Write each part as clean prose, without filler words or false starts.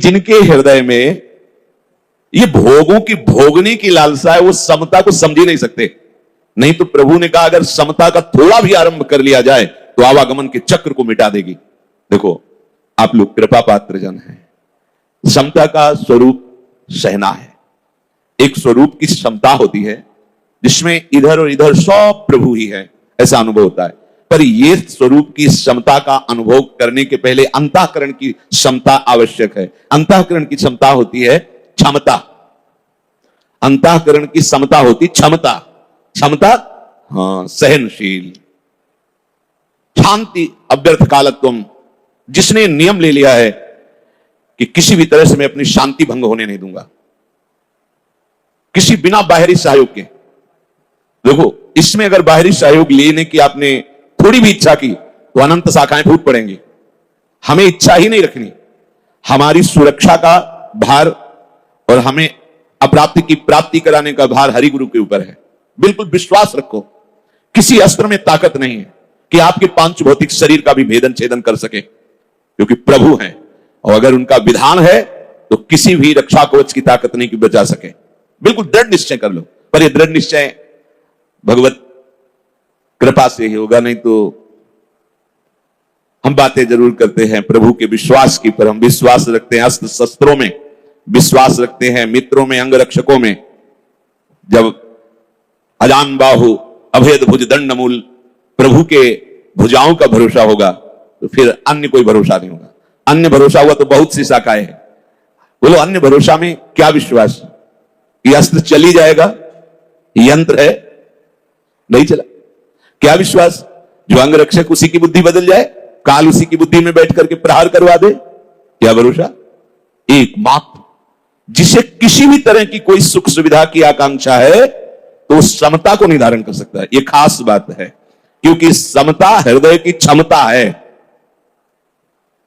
जिनके हृदय में ये भोगों की भोगने की लालसा है, वो समता को समझ ही नहीं सकते। नहीं तो प्रभु ने कहा अगर समता का थोड़ा भी आरंभ कर लिया जाए तो आवागमन के चक्र को मिटा देगी। देखो, आप लोग कृपा पात्र जन हैं। समता का स्वरूप सहना है। एक स्वरूप की क्षमता होती है जिसमें इधर और इधर सब प्रभु ही है, ऐसा अनुभव होता है। पर यह स्वरूप की क्षमता का अनुभव करने के पहले अंतःकरण की क्षमता आवश्यक है। अंतःकरण की क्षमता होती है क्षमता। अंतःकरण की क्षमता होती क्षमता। क्षमता, हाँ, सहनशील, शांति, अव्यर्थ कालत्वम। जिसने नियम ले लिया है कि किसी भी तरह से मैं अपनी शांति भंग होने नहीं दूंगा, किसी बिना बाहरी सहयोग के। देखो, इसमें अगर बाहरी सहयोग लेने की आपने थोड़ी भी इच्छा की तो अनंत शाखाएं फूट पड़ेंगी। हमें इच्छा ही नहीं रखनी। हमारी सुरक्षा का भार और हमें अप्राप्ति की प्राप्ति कराने का भार हरि गुरु के ऊपर है। बिल्कुल विश्वास रखो, किसी अस्त्र में ताकत नहीं है कि आपके पांच भौतिक शरीर का भी भेदन छेदन कर सके, क्योंकि प्रभु हैं और अगर उनका विधान है तो किसी भी रक्षा कवच की ताकत नहीं कि बचा सके। बिल्कुल दृढ़ निश्चय कर लो। पर यह दृढ़ निश्चय भगवत कृपा से ही होगा, नहीं तो हम बातें जरूर करते हैं प्रभु के विश्वास की, पर हम विश्वास रखते हैं अस्त्र शस्त्रों में, विश्वास रखते हैं मित्रों में, अंगरक्षकों में। जब अजान बाहु अभेद भुज दंड मूल प्रभु के भुजाओं का भरोसा होगा तो फिर अन्य कोई भरोसा नहीं होगा। अन्य भरोसा हुआ तो बहुत सी शाखाएं हैं। बोलो, अन्य भरोसा में क्या विश्वास? ये अस्त्र चली जाएगा, यंत्र है, नहीं चला। क्या विश्वास? जो अंगरक्षक उसी की बुद्धि बदल जाए, काल उसी की बुद्धि में बैठ करके प्रहार करवा दे, क्या भरोसा? एकमात्र जिसे किसी भी तरह की कोई सुख सुविधा की आकांक्षा है तो उस समता को निर्धारण कर सकता है। यह खास बात है, क्योंकि समता हृदय की क्षमता है।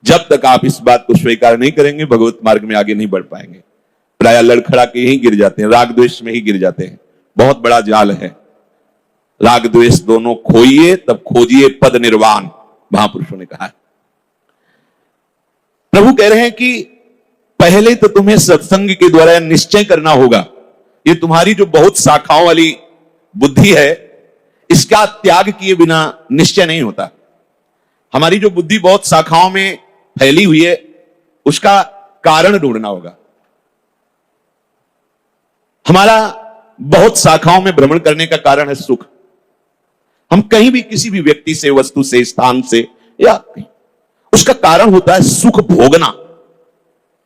जब तक आप इस बात को स्वीकार नहीं करेंगे, भगवत मार्ग में आगे नहीं बढ़ पाएंगे। प्रायः लड़खड़ा के ही गिर जाते हैं, राग द्वेष में ही गिर जाते हैं। बहुत बड़ा जाल है। राग द्वेष दोनों खोइए तब खोजिए पद निर्वाण, महापुरुषों ने कहा है। प्रभु कह रहे हैं कि पहले तो तुम्हें सत्संग के द्वारा निश्चय करना होगा। ये तुम्हारी जो बहुत शाखाओं वाली बुद्धि है, इसका त्याग किए बिना निश्चय नहीं होता। हमारी जो बुद्धि बहुत शाखाओं में फैली हुई है, उसका कारण ढूंढना होगा। हमारा बहुत शाखाओं में भ्रमण करने का कारण है सुख। हम कहीं भी किसी भी व्यक्ति से, वस्तु से, स्थान से या कहीं, उसका कारण होता है सुख भोगना।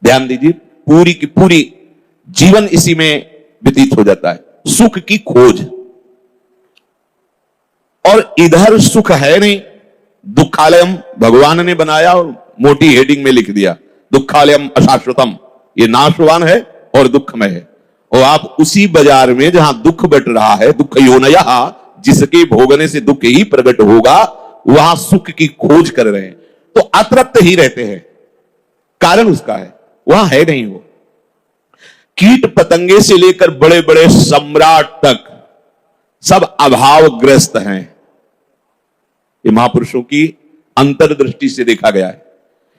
ध्यान दीजिए, पूरी की पूरी जीवन इसी में व्यतीत हो जाता है, सुख की खोज। और इधर सुख है नहीं। दुखालयम भगवान ने बनाया और मोटी हेडिंग में लिख दिया, दुखालयम अशाश्वतम, ये नाशवान है और दुखमय है। और आप उसी बाजार में जहां दुख बट रहा है, दुख योनया, जिसके भोगने से दुख ही प्रकट होगा, वहां सुख की खोज कर रहे हैं तो अतृप्त ही रहते हैं। कारण उसका है, वहां है नहीं वो। कीट पतंगे से लेकर बड़े बड़े सम्राट तक सब अभावग्रस्त हैं। ये महापुरुषों की अंतर्दृष्टि से देखा गया है।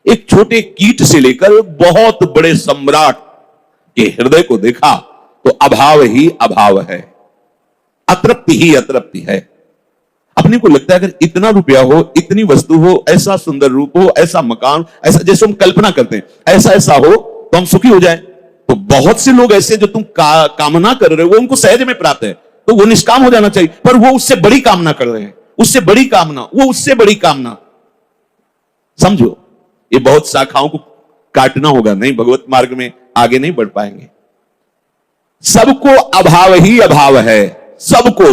एक छोटे कीट से लेकर बहुत बड़े सम्राट के हृदय को देखा तो अभाव ही अभाव है, अतृप्ति ही अतृप्ति है। अपने को लगता है अगर इतना रुपया हो, इतनी वस्तु हो, ऐसा सुंदर रूप हो, ऐसा मकान, ऐसा जैसे हम कल्पना करते हैं, ऐसा ऐसा हो तो हम सुखी हो जाए। तो बहुत से लोग ऐसे जो तुम कामना कर रहे हो वो उनको सहज में प्राप्त है, तो वो निष्काम हो जाना चाहिए। पर वो उससे बड़ी कामना कर रहे हैं, उससे बड़ी कामना, वो उससे बड़ी कामना। समझो, ये बहुत शाखाओं को काटना होगा, नहीं भगवत मार्ग में आगे नहीं बढ़ पाएंगे। सबको अभाव ही अभाव है, सबको।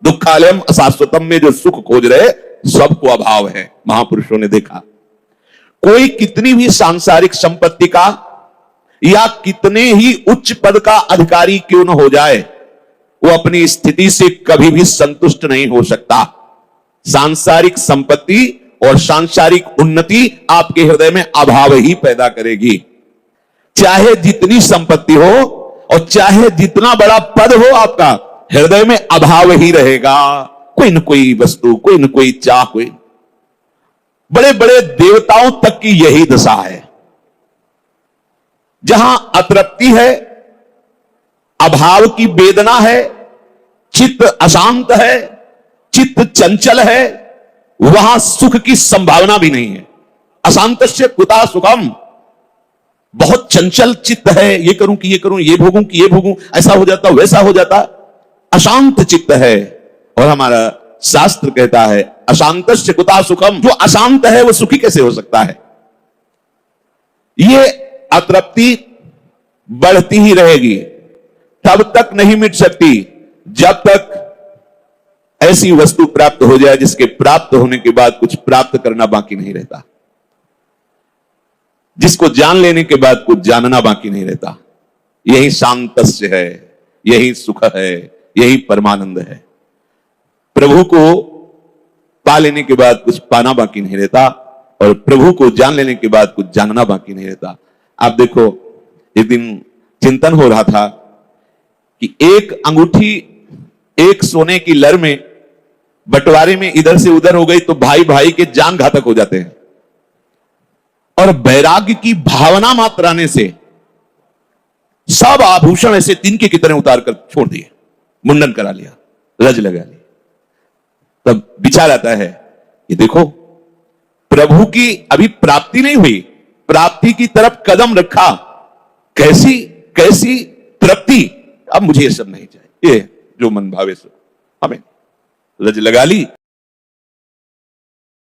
दुखालयम अशाश्वतम में जो सुख खोज रहे, सबको अभाव है, महापुरुषों ने देखा। कोई कितनी भी सांसारिक संपत्ति का या कितने ही उच्च पद का अधिकारी क्यों न हो जाए, वो अपनी स्थिति से कभी भी संतुष्ट नहीं हो सकता। सांसारिक संपत्ति और सांसारिक उन्नति आपके हृदय में अभाव ही पैदा करेगी। चाहे जितनी संपत्ति हो और चाहे जितना बड़ा पद हो, आपका हृदय में अभाव ही रहेगा। कोई न कोई वस्तु, कोई न कोई चाह, कोई बड़े बड़े देवताओं तक की यही दशा है। जहां अतृप्ति है, अभाव की वेदना है, चित्त अशांत है, चित्त चंचल है, वहां सुख की संभावना भी नहीं है। अशांतस्य कुतः सुखम, बहुत चंचल चित्त है, ये करूं कि ये करूं, ये भोगूं कि ये भोगूं, ऐसा हो जाता वैसा हो जाता, अशांत चित्त है। और हमारा शास्त्र कहता है अशांतस्य कुतः सुखम, जो अशांत है वो सुखी कैसे हो सकता है। ये अतृप्ति बढ़ती ही रहेगी, तब तक नहीं मिट सकती जब तक ऐसी वस्तु प्राप्त हो जाए जिसके प्राप्त होने के बाद कुछ प्राप्त करना बाकी नहीं रहता, जिसको जान लेने के बाद कुछ जानना बाकी नहीं रहता। यही शांतस्य है, यही सुख है, यही परमानंद है। प्रभु को पा लेने के बाद कुछ पाना बाकी नहीं रहता, और प्रभु को जान लेने के बाद कुछ जानना बाकी नहीं रहता। आप देखो, एक दिन चिंतन हो रहा था कि एक अंगूठी एक सोने की लर में बंटवारे में इधर से उधर हो गई तो भाई भाई के जान घातक हो जाते हैं, और वैराग्य की भावना मात्र आने से सब आभूषण ऐसे तिनके की तरह उतार कर छोड़ दिए, मुंडन करा लिया, रज लगा ली। तब विचार आता है कि देखो, प्रभु की अभी प्राप्ति नहीं हुई, प्राप्ति की तरफ कदम रखा, कैसी कैसी तृप्ति। अब मुझे ये सब नहीं चाहिए, ये जो मन भावे सो, हमें रज लगा ली,